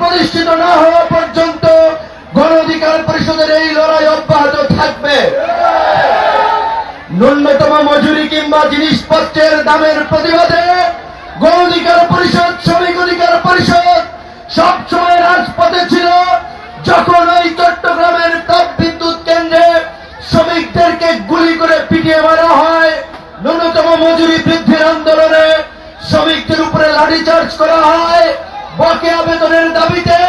প্রতিষ্ঠিত না হওয়া পর্যন্ত গণ অধিকার পরিষদের এই লড়াই অব্যাহত থাকবে। ন্যূনতম মজুরি কিংবা জিনিসপত্রের দামের প্রতিবাদে গণ অধিকার পরিষদ, শ্রমিক অধিকার পরিষদ সবসময় রাজপথে ছিল। যখন ওই চট্টগ্রামের তাপবিদ্যুৎ কেন্দ্রে শ্রমিকদেরকে গুলি করে পিটিয়ে মারা হয়, ন্যূনতম মজুরি বৃদ্ধির আন্দোলনে শ্রমিকদের উপরে লাঠিচার্জ করা হয়, বকেয়া বেতনের দাবিতে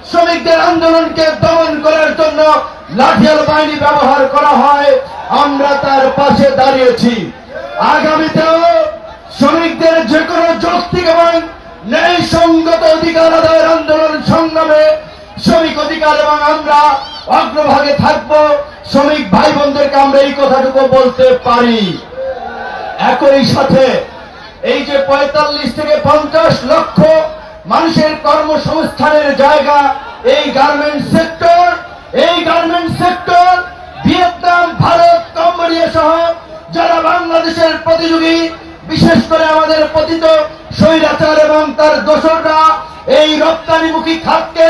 শ্রমিকদের আন্দোলনকে দমন করার জন্য লাঠিয়াল বাহিনী ব্যবহার করা হয়, আমরা তার পাশে দাঁড়িয়েছি। আগামীতেও শ্রমিকদের যে কোনো যৌক্তিক এবং ন্যায়সঙ্গত অধিকার আদায়ের আন্দোলন সংগ্রামে শ্রমিক অধিকার এবং আমরা অগ্রভাগে থাকব। শ্রমিক ভাই বোনদেরকে আমরা এই কথাটুকু বলতে পারি। একই সাথে এই যে ৪৫ থেকে ৫০ লক্ষ মানুষের কর্মসংস্থানের জায়গা এই garments sector Vietnam, Bharat, Cambodia সহ যারা বাংলাদেশের প্রতিযোগী, বিশেষ করে আমাদের পতিত স্বৈরাচার এবং তার দোসররা এই রপ্তানিমুখী খাতকে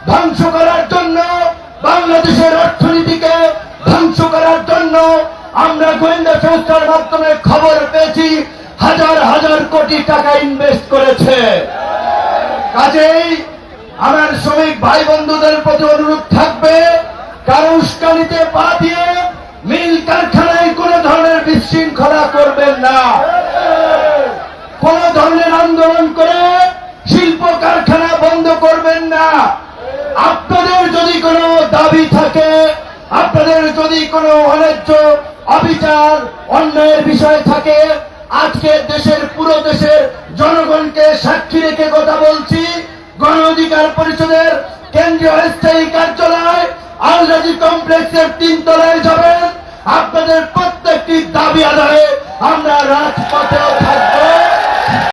ধ্বংস করার জন্য, বাংলাদেশের অর্থনীতিকে ধ্বংস করার জন্য আমরা গোয়েন্দা সংস্থার মাধ্যমে খবর পেয়েছি হাজার হাজার কোটি টাকা ইনভেস্ট করেছে। কাজেই আমার শ্রমিক ভাই বন্ধুদের প্রতি অনুরোধ থাকবে, কারো উস্কানিতে পা দিয়ে মিল কারখানায় কোন ধরনের বিশৃঙ্খলা করবেন না। কোন ধরনের আন্দোলন করে শিল্প কারখানা বন্ধ করবেন না। আপনাদের যদি কোনো দাবি থাকে, আপনাদের যদি কোনো অন্যায্য, অবিচার, অন্যায়ের বিষয় থাকে, আজকে পুরো দেশের জনগণকে সাক্ষী রেখে কথা বলছি, গণ অধিকার পরিষদের কেন্দ্রীয় স্থায়ী কার্যালয় আল-রাজি কমপ্লেক্সের ৩ তলায় যাবেন। আপনাদের প্রত্যেকটি দাবি আদায়ে আমরা রাজপথেও থাকব।